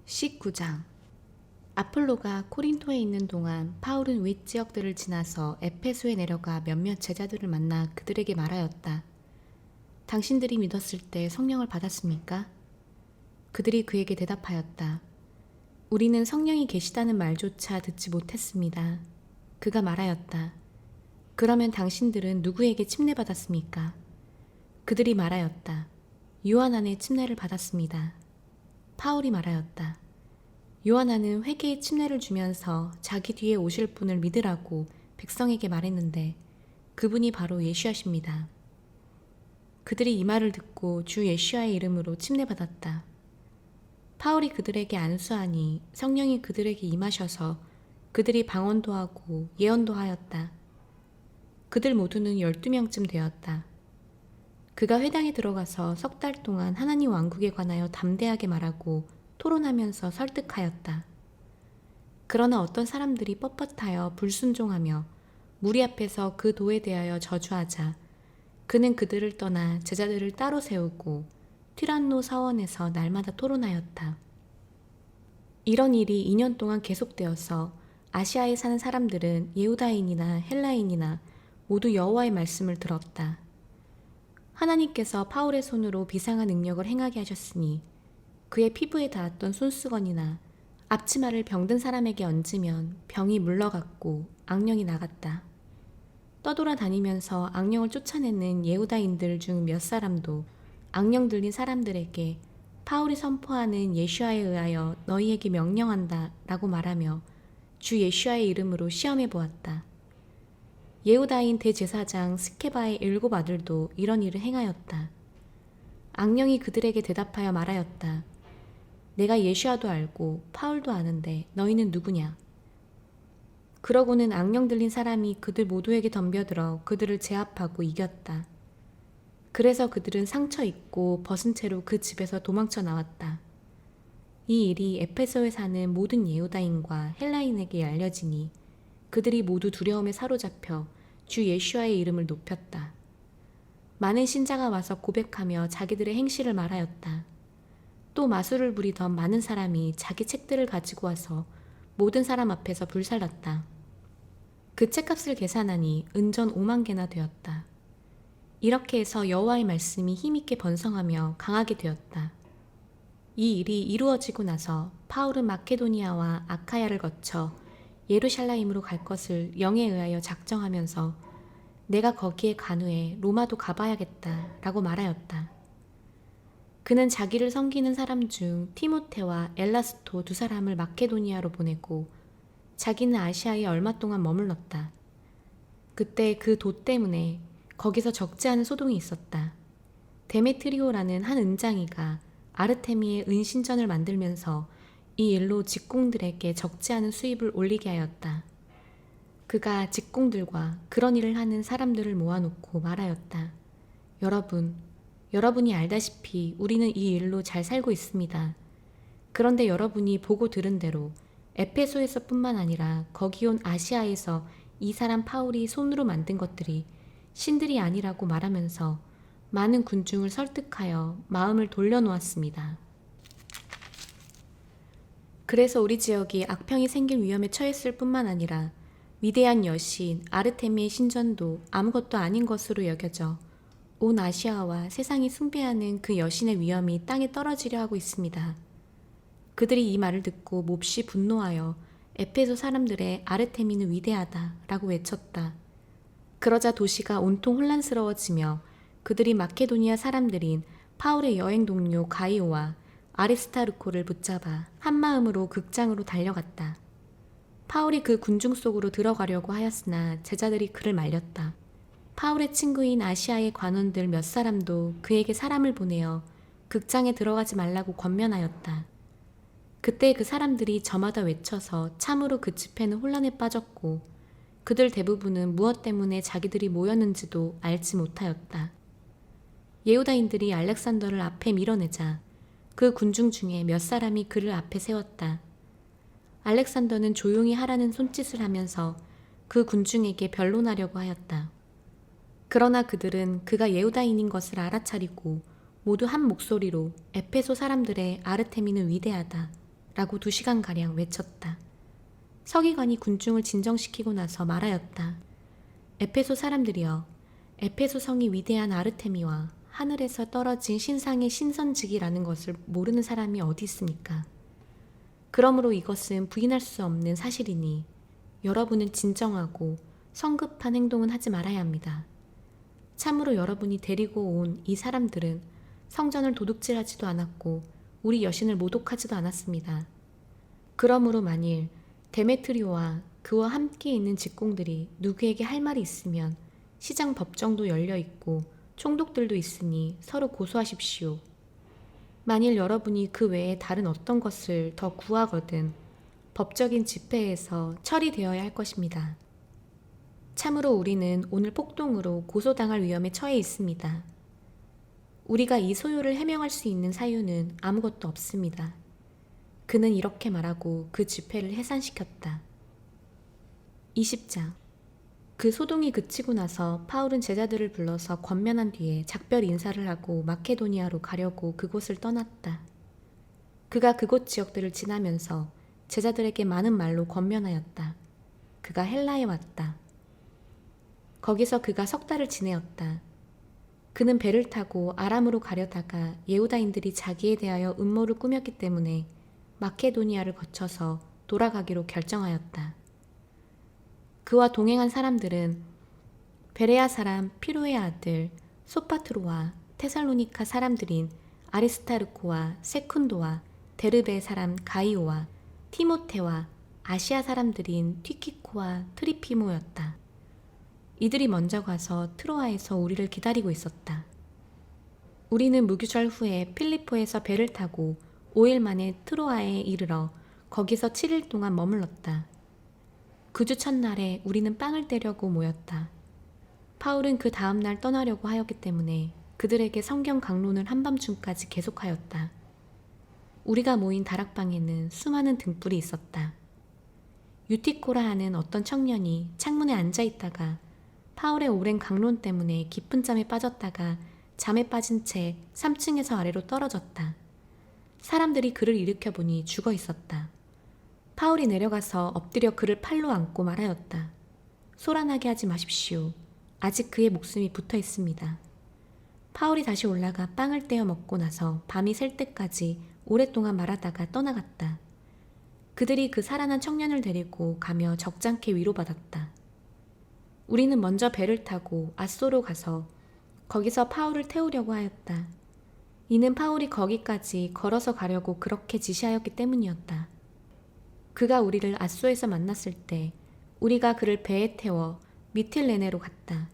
19장. 아폴로가 코린토에 있는 동안 파울은 윗지역들을 지나서 에페소에 내려가 몇몇 제자들을 만나 그들에게 말하였다. 당신들이 믿었을 때 성령을 받았습니까? 그들이 그에게 대답하였다. 우리는 성령이 계시다는 말조차 듣지 못했습니다. 그가 말하였다. 그러면 당신들은 누구에게 침례받았습니까? 그들이 말하였다. 요한안에 침례를 받았습니다. 파울이 말하였다. 요한안은 회개의 침례를 주면서 자기 뒤에 오실 분을 믿으라고 백성에게 말했는데 그분이 바로 예수야십니다. 그들이 이 말을 듣고 주 예수야의 이름으로 침례받았다. 파울이 그들에게 안수하니 성령이 그들에게 임하셔서 그들이 방언도 하고 예언도 하였다. 그들 모두는 12명쯤 되었다. 그가 회당에 들어가서 석 달 동안 하나님 왕국에 관하여 담대하게 말하고 토론하면서 설득하였다. 그러나 어떤 사람들이 뻣뻣하여 불순종하며 무리 앞에서 그 도에 대하여 저주하자 그는 그들을 떠나 제자들을 따로 세우고 티란노 사원에서 날마다 토론하였다. 이런 일이 2년 동안 계속되어서 아시아에 사는 사람들은 예후다인이나 헬라인이나 모두 여호와의 말씀을 들었다. 하나님께서 파울의 손으로 비상한 능력을 행하게 하셨으니 그의 피부에 닿았던 손수건이나 앞치마를 병든 사람에게 얹으면 병이 물러갔고 악령이 나갔다. 떠돌아다니면서 악령을 쫓아내는 예후다인들 중 몇 사람도 악령 들린 사람들에게 파울이 선포하는 예수야에 의하여 너희에게 명령한다 라고 말하며 주 예수야의 이름으로 시험해 보았다. 예후다인 대제사장 스케바의 7 아들도 이런 일을 행하였다. 악령이 그들에게 대답하여 말하였다. 내가 예수야도 알고 파울도 아는데 너희는 누구냐? 그러고는 악령 들린 사람이 그들 모두에게 덤벼들어 그들을 제압하고 이겼다. 그래서 그들은 상처 입고 벗은 채로 그 집에서 도망쳐 나왔다. 이 일이 에페소에 사는 모든 예후다인과 헬라인에게 알려지니 그들이 모두 두려움에 사로잡혀 주 예수야의 이름을 높였다. 많은 신자가 와서 고백하며 자기들의 행실을 말하였다. 또 마술을 부리던 많은 사람이 자기 책들을 가지고 와서 모든 사람 앞에서 불살랐다. 그 책값을 계산하니 은전 5만 개나 되었다. 이렇게 해서 여호와의 말씀이 힘있게 번성하며 강하게 되었다. 이 일이 이루어지고 나서 파울은 마케도니아와 아카야를 거쳐 예루살렘으로 갈 것을 영에 의하여 작정하면서 내가 거기에 간 후에 로마도 가봐야겠다 라고 말하였다. 그는 자기를 섬기는 사람 중 티모테와 엘라스토 2사람을 마케도니아로 보내고 자기는 아시아에 얼마 동안 머물렀다. 그때 그 도 때문에 거기서 적지 않은 소동이 있었다. 데메트리오라는 한 은장이가 아르테미의 은신전을 만들면서 이 일로 직공들에게 적지 않은 수입을 올리게 하였다. 그가 직공들과 그런 일을 하는 사람들을 모아놓고 말하였다. 여러분이 알다시피 우리는 이 일로 잘 살고 있습니다. 그런데 여러분이 보고 들은 대로 에페소에서 뿐만 아니라 거기 온 아시아에서 이 사람 파울이 손으로 만든 것들이 신들이 아니라고 말하면서 많은 군중을 설득하여 마음을 돌려놓았습니다. 그래서 우리 지역이 악평이 생길 위험에 처했을 뿐만 아니라 위대한 여신 아르테미의 신전도 아무것도 아닌 것으로 여겨져 온 아시아와 세상이 숭배하는 그 여신의 위엄이 땅에 떨어지려 하고 있습니다. 그들이 이 말을 듣고 몹시 분노하여 에페소 사람들의 아르테미는 위대하다 라고 외쳤다. 그러자 도시가 온통 혼란스러워지며 그들이 마케도니아 사람들인 파울의 여행 동료 가이오와 아리스타르코를 붙잡아 한마음으로 극장으로 달려갔다. 파울이 그 군중 속으로 들어가려고 하였으나 제자들이 그를 말렸다. 파울의 친구인 아시아의 관원들 몇 사람도 그에게 사람을 보내어 극장에 들어가지 말라고 권면하였다. 그때 그 사람들이 저마다 외쳐서 참으로 그 집회는 혼란에 빠졌고 그들 대부분은 무엇 때문에 자기들이 모였는지도 알지 못하였다. 예후다인들이 알렉산더를 앞에 밀어내자 그 군중 중에 몇 사람이 그를 앞에 세웠다. 알렉산더는 조용히 하라는 손짓을 하면서 그 군중에게 변론하려고 하였다. 그러나 그들은 그가 예후다인인 것을 알아차리고 모두 한 목소리로 에페소 사람들의 아르테미는 위대하다 라고 2시간가량 외쳤다. 서기관이 군중을 진정시키고 나서 말하였다. 에페소 사람들이여, 에페소 성이 위대한 아르테미와 하늘에서 떨어진 신상의 신선직이라는 것을 모르는 사람이 어디 있습니까? 그러므로 이것은 부인할 수 없는 사실이니 여러분은 진정하고 성급한 행동은 하지 말아야 합니다. 참으로 여러분이 데리고 온 이 사람들은 성전을 도둑질하지도 않았고 우리 여신을 모독하지도 않았습니다. 그러므로 만일 데메트리오와 그와 함께 있는 직공들이 누구에게 할 말이 있으면 시장 법정도 열려 있고 총독들도 있으니 서로 고소하십시오. 만일 여러분이 그 외에 다른 어떤 것을 더 구하거든 법적인 집회에서 처리되어야 할 것입니다. 참으로 우리는 오늘 폭동으로 고소당할 위험에 처해 있습니다. 우리가 이 소요를 해명할 수 있는 사유는 아무것도 없습니다. 그는 이렇게 말하고 그 집회를 해산시켰다. 20장. 그 소동이 그치고 나서 파울은 제자들을 불러서 권면한 뒤에 작별 인사를 하고 마케도니아로 가려고 그곳을 떠났다. 그가 그곳 지역들을 지나면서 제자들에게 많은 말로 권면하였다. 그가 헬라에 왔다. 거기서 그가 3달을 지내었다. 그는 배를 타고 아람으로 가려다가 예후다인들이 자기에 대하여 음모를 꾸몄기 때문에 마케도니아를 거쳐서 돌아가기로 결정하였다. 그와 동행한 사람들은 베레아 사람 피로의 아들 소파트로와 테살로니카 사람들인 아리스타르코와 세쿤도와 데르베 사람 가이오와 티모테와 아시아 사람들인 튀키코와 트리피모였다. 이들이 먼저 가서 트로아에서 우리를 기다리고 있었다. 우리는 무교절 후에 필리포에서 배를 타고 5일 만에 트로아에 이르러 거기서 7일 동안 머물렀다. 그 주 첫날에 우리는 빵을 떼려고 모였다. 파울은 그 다음날 떠나려고 하였기 때문에 그들에게 성경 강론을 한밤중까지 계속하였다. 우리가 모인 다락방에는 수많은 등불이 있었다. 유티코라 하는 어떤 청년이 창문에 앉아 있다가 파울의 오랜 강론 때문에 깊은 잠에 빠졌다가 잠에 빠진 채 3층에서 아래로 떨어졌다. 사람들이 그를 일으켜 보니 죽어 있었다. 파울이 내려가서 엎드려 그를 팔로 안고 말하였다. 소란하게 하지 마십시오. 아직 그의 목숨이 붙어 있습니다. 파울이 다시 올라가 빵을 떼어 먹고 나서 밤이 셀 때까지 오랫동안 말하다가 떠나갔다. 그들이 그 살아난 청년을 데리고 가며 적잖게 위로받았다. 우리는 먼저 배를 타고 아소로 가서 거기서 파울을 태우려고 하였다. 이는 파울이 거기까지 걸어서 가려고 그렇게 지시하였기 때문이었다. 그가 우리를 아소에서 만났을 때 우리가 그를 배에 태워 미틸레네로 갔다.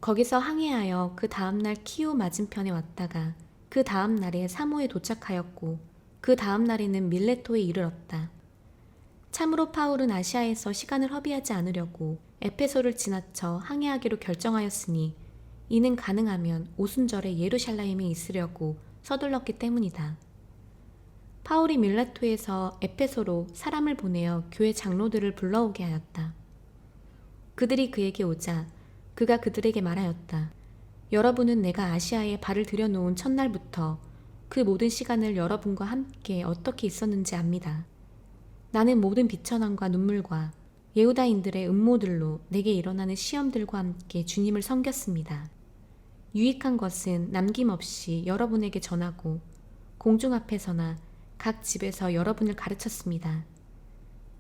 거기서 항해하여 그 다음날 키우 맞은편에 왔다가 그 다음날에 사모에 도착하였고 그 다음날에는 밀레토에 이르렀다. 참으로 파울은 아시아에서 시간을 허비하지 않으려고 에페소를 지나쳐 항해하기로 결정하였으니 이는 가능하면 오순절에 예루살렘에 있으려고 서둘렀기 때문이다. 파울이 밀레토에서 에페소로 사람을 보내어 교회 장로들을 불러오게 하였다. 그들이 그에게 오자 그가 그들에게 말하였다. 여러분은 내가 아시아에 발을 들여놓은 첫날부터 그 모든 시간을 여러분과 함께 어떻게 있었는지 압니다. 나는 모든 비천함과 눈물과 예후다인들의 음모들로 내게 일어나는 시험들과 함께 주님을 섬겼습니다. 유익한 것은 남김없이 여러분에게 전하고 공중 앞에서나 각 집에서 여러분을 가르쳤습니다.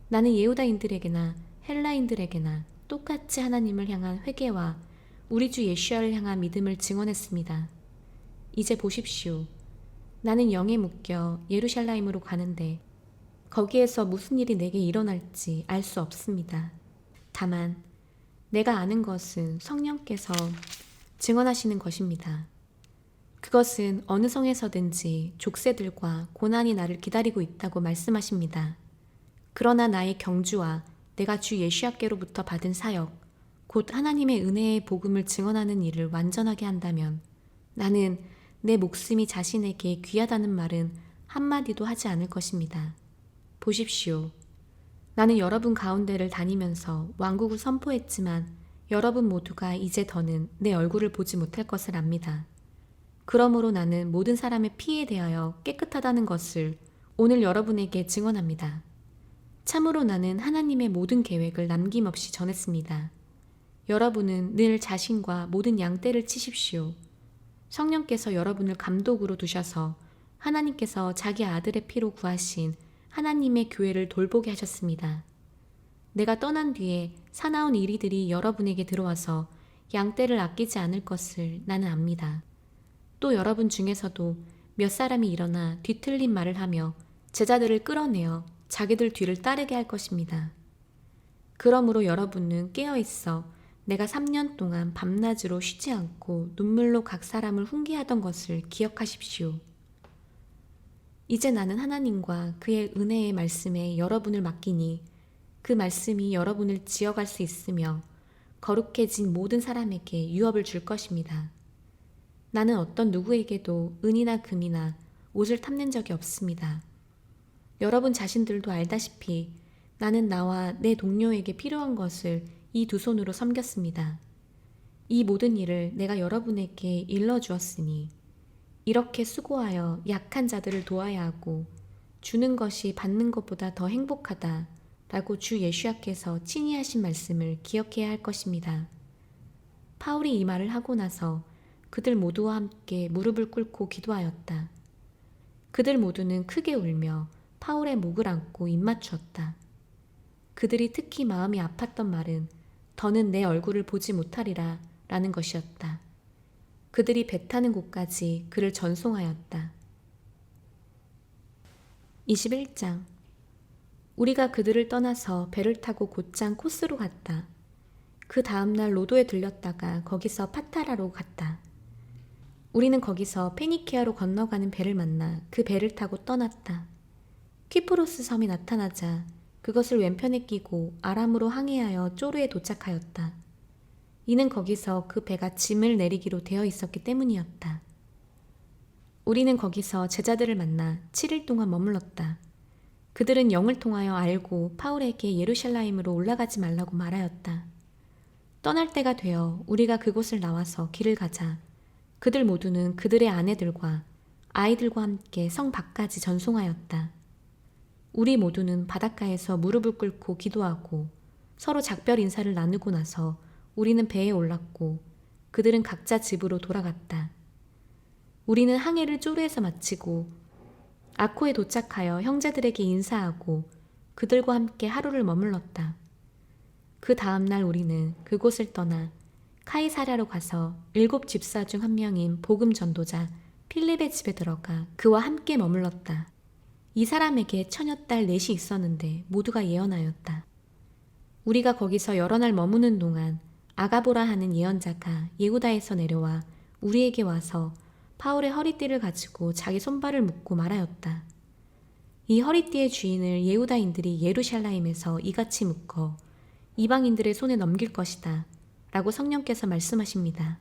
나는 예후다인들에게나 헬라인들에게나 똑같이 하나님을 향한 회개와 우리 주 예수야를 향한 믿음을 증언했습니다. 이제 보십시오. 나는 영에 묶여 예루살렘으로 가는데 거기에서 무슨 일이 내게 일어날지 알 수 없습니다. 다만 내가 아는 것은 성령께서 증언하시는 것입니다. 그것은 어느 성에서든지 족쇄들과 고난이 나를 기다리고 있다고 말씀하십니다. 그러나 나의 경주와 내가 주 예수야께로부터 받은 사역, 곧 하나님의 은혜의 복음을 증언하는 일을 완전하게 한다면 나는 내 목숨이 자신에게 귀하다는 말은 한마디도 하지 않을 것입니다. 보십시오. 나는 여러분 가운데를 다니면서 왕국을 선포했지만 여러분 모두가 이제 더는 내 얼굴을 보지 못할 것을 압니다. 그러므로 나는 모든 사람의 피에 대하여 깨끗하다는 것을 오늘 여러분에게 증언합니다. 참으로 나는 하나님의 모든 계획을 남김없이 전했습니다. 여러분은 늘 자신과 모든 양떼를 치십시오. 성령께서 여러분을 감독으로 두셔서 하나님께서 자기 아들의 피로 구하신 하나님의 교회를 돌보게 하셨습니다. 내가 떠난 뒤에 사나운 이리들이 여러분에게 들어와서 양떼를 아끼지 않을 것을 나는 압니다. 또 여러분 중에서도 몇 사람이 일어나 뒤틀린 말을 하며 제자들을 끌어내어 자기들 뒤를 따르게 할 것입니다. 그러므로 여러분은 깨어있어 내가 3년 동안 밤낮으로 쉬지 않고 눈물로 각 사람을 훈계하던 것을 기억하십시오. 이제 나는 하나님과 그의 은혜의 말씀에 여러분을 맡기니 그 말씀이 여러분을 지어갈 수 있으며 거룩해진 모든 사람에게 유업을 줄 것입니다. 나는 어떤 누구에게도 은이나 금이나 옷을 탐낸 적이 없습니다. 여러분 자신들도 알다시피 나는 나와 내 동료에게 필요한 것을 이 두 손으로 섬겼습니다. 이 모든 일을 내가 여러분에게 일러주었으니 이렇게 수고하여 약한 자들을 도와야 하고 주는 것이 받는 것보다 더 행복하다 라고 주 예수야께서 친히 하신 말씀을 기억해야 할 것입니다. 파울이 이 말을 하고 나서 그들 모두와 함께 무릎을 꿇고 기도하였다. 그들 모두는 크게 울며 파울의 목을 안고 입맞추었다. 그들이 특히 마음이 아팠던 말은 더는 내 얼굴을 보지 못하리라 라는 것이었다. 그들이 배 타는 곳까지 그를 전송하였다. 21장. 우리가 그들을 떠나서 배를 타고 곧장 코스로 갔다. 그 다음날 로도에 들렸다가 거기서 파타라로 갔다. 우리는 거기서 페니키아로 건너가는 배를 만나 그 배를 타고 떠났다. 퀴프로스 섬이 나타나자 그것을 왼편에 끼고 아람으로 항해하여 쪼르에 도착하였다. 이는 거기서 그 배가 짐을 내리기로 되어 있었기 때문이었다. 우리는 거기서 제자들을 만나 7일 동안 머물렀다. 그들은 영을 통하여 알고 파울에게 예루살렘으로 올라가지 말라고 말하였다. 떠날 때가 되어 우리가 그곳을 나와서 길을 가자 그들 모두는 그들의 아내들과 아이들과 함께 성 밖까지 전송하였다. 우리 모두는 바닷가에서 무릎을 꿇고 기도하고 서로 작별 인사를 나누고 나서 우리는 배에 올랐고 그들은 각자 집으로 돌아갔다. 우리는 항해를 쪼르에서 마치고 아코에 도착하여 형제들에게 인사하고 그들과 함께 하루를 머물렀다. 그 다음날 우리는 그곳을 떠나 카이사랴로 가서 7 집사 중 한 명인 복음 전도자 필립의 집에 들어가 그와 함께 머물렀다. 이 사람에게 처녀딸 4이 있었는데 모두가 예언하였다. 우리가 거기서 여러 날 머무는 동안 아가보라 하는 예언자가 예후다에서 내려와 우리에게 와서 파울의 허리띠를 가지고 자기 손발을 묶고 말하였다. 이 허리띠의 주인을 예후다인들이 예루살렘에서 이같이 묶어 이방인들의 손에 넘길 것이다 라고 성령께서 말씀하십니다.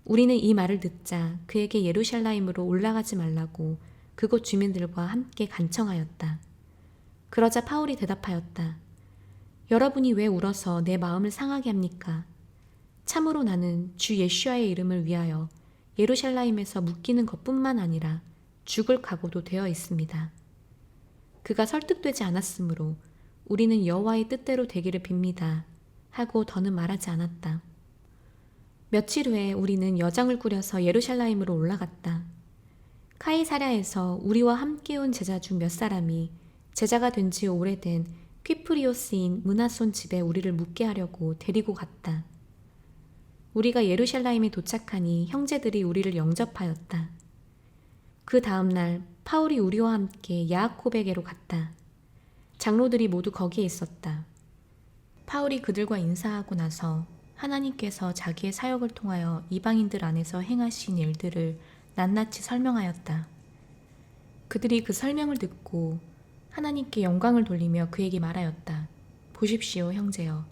우리는 이 말을 듣자 그에게 예루살렘으로 올라가지 말라고 그곳 주민들과 함께 간청하였다. 그러자 파울이 대답하였다. 여러분이 왜 울어서 내 마음을 상하게 합니까? 참으로 나는 주 예수와의 이름을 위하여 예루살렘에서 묶이는 것뿐만 아니라 죽을 각오도 되어 있습니다. 그가 설득되지 않았으므로 우리는 여호와의 뜻대로 되기를 빕니다 하고 더는 말하지 않았다. 며칠 후에 우리는 여장을 꾸려서 예루살렘으로 올라갔다. 카이사랴에서 우리와 함께 온 제자 중 몇 사람이 제자가 된 지 오래된 퀴프리오스인 문하손 집에 우리를 묵게 하려고 데리고 갔다. 우리가 예루살렘에 도착하니 형제들이 우리를 영접하였다. 그 다음날 파울이 우리와 함께 야아코베게로 갔다. 장로들이 모두 거기에 있었다. 파울이 그들과 인사하고 나서 하나님께서 자기의 사역을 통하여 이방인들 안에서 행하신 일들을 낱낱이 설명하였다. 그들이 그 설명을 듣고 하나님께 영광을 돌리며 그에게 말하였다. 보십시오, 형제여.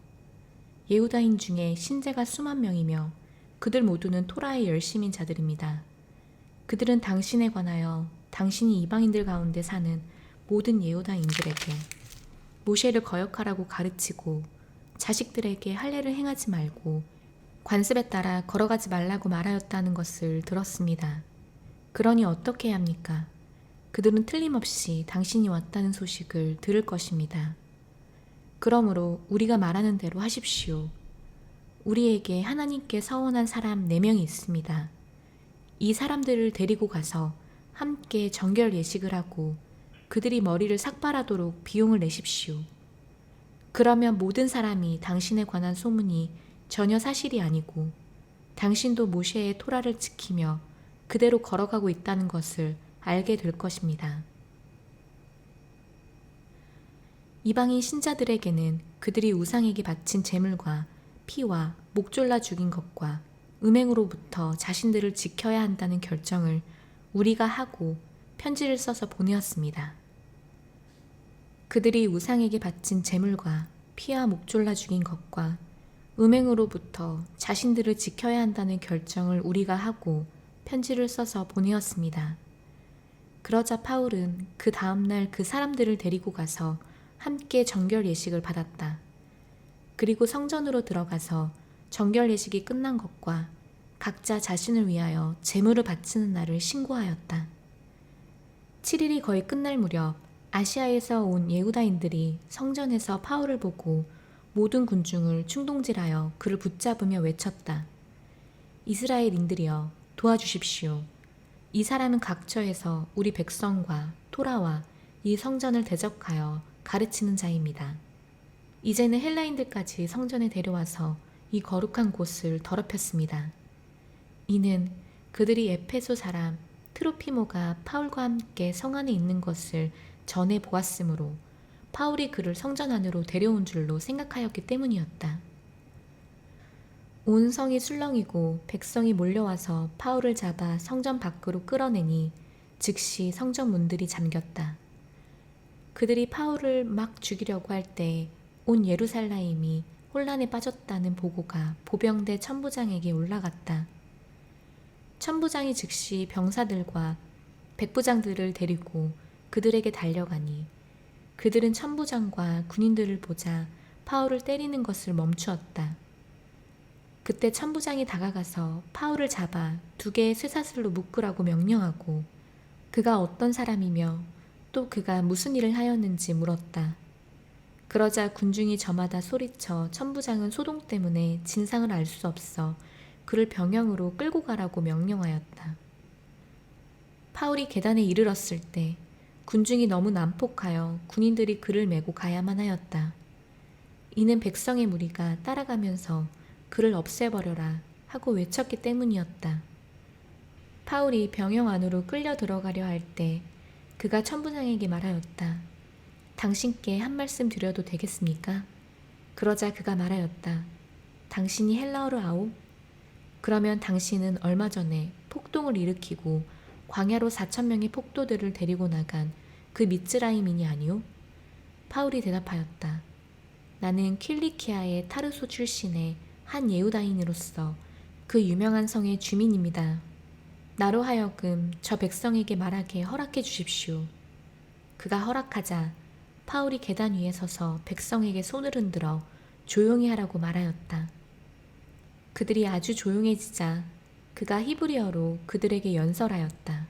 예후다인 중에 신자가 수만 명이며 그들 모두는 토라의 열심인 자들입니다. 그들은 당신에 관하여 당신이 이방인들 가운데 사는 모든 예후다인들에게 모세를 거역하라고 가르치고 자식들에게 할례를 행하지 말고 관습에 따라 걸어가지 말라고 말하였다는 것을 들었습니다. 그러니 어떻게 해야 합니까? 그들은 틀림없이 당신이 왔다는 소식을 들을 것입니다. 그러므로 우리가 말하는 대로 하십시오. 우리에게 하나님께 서원한 사람 4명이 있습니다. 이 사람들을 데리고 가서 함께 정결 예식을 하고 그들이 머리를 삭발하도록 비용을 내십시오. 그러면 모든 사람이 당신에 관한 소문이 전혀 사실이 아니고 당신도 모세의 토라를 지키며 그대로 걸어가고 있다는 것을 알게 될 것입니다. 이방인 신자들에게는 그들이 우상에게 바친 제물과 피와 목 졸라 죽인 것과 음행으로부터 자신들을 지켜야 한다는 결정을 우리가 하고 편지를 써서 보내었습니다. 그들이 우상에게 바친 제물과 피와 목 졸라 죽인 것과 음행으로부터 자신들을 지켜야 한다는 결정을 우리가 하고 편지를 써서 보내었습니다. 그러자 바울은 그 다음날 그 사람들을 데리고 가서 함께 정결 예식을 받았다. 그리고 성전으로 들어가서 정결 예식이 끝난 것과 각자 자신을 위하여 제물을 바치는 날을 신고하였다. 7일이 거의 끝날 무렵 아시아에서 온 예후다인들이 성전에서 바울을 보고 모든 군중을 충동질하여 그를 붙잡으며 외쳤다. 이스라엘인들이여 도와주십시오. 이 사람은 각처에서 우리 백성과 토라와 이 성전을 대적하여 가르치는 자입니다. 이제는 헬라인들까지 성전에 데려와서 이 거룩한 곳을 더럽혔습니다. 이는 그들이 에페소 사람 트로피모가 바울과 함께 성 안에 있는 것을 전해 보았으므로 바울이 그를 성전 안으로 데려온 줄로 생각하였기 때문이었다. 온 성이 술렁이고 백성이 몰려와서 바울을 잡아 성전 밖으로 끌어내니 즉시 성전 문들이 잠겼다. 그들이 바울을 막 죽이려고 할 때 온 예루살렘이 혼란에 빠졌다는 보고가 보병대 천부장에게 올라갔다. 천부장이 즉시 병사들과 백부장들을 데리고 그들에게 달려가니 그들은 천부장과 군인들을 보자 바울을 때리는 것을 멈추었다. 그때 천부장이 다가가서 바울을 잡아 2개의 쇠사슬로 묶으라고 명령하고 그가 어떤 사람이며 또 그가 무슨 일을 하였는지 물었다. 그러자 군중이 저마다 소리쳐 천부장은 소동 때문에 진상을 알 수 없어 그를 병영으로 끌고 가라고 명령하였다. 바울이 계단에 이르렀을 때 군중이 너무 난폭하여 군인들이 그를 메고 가야만 하였다. 이는 백성의 무리가 따라가면서 그를 없애버려라 하고 외쳤기 때문이었다. 바울이 병영 안으로 끌려 들어가려 할 때 그가 천부장에게 말하였다. 당신께 한 말씀 드려도 되겠습니까? 그러자 그가 말하였다. 당신이 헬라어를 아오? 그러면 당신은 얼마 전에 폭동을 일으키고 광야로 4,000명의 폭도들을 데리고 나간 그 미츠라임인이 아니오? 바울이 대답하였다. 나는 킬리키아의 타르소 출신의 한 예후다인으로서 그 유명한 성의 주민입니다. 나로 하여금 저 백성에게 말하게 허락해 주십시오. 그가 허락하자 바울이 계단 위에 서서 백성에게 손을 흔들어 조용히 하라고 말하였다. 그들이 아주 조용해지자 그가 히브리어로 그들에게 연설하였다.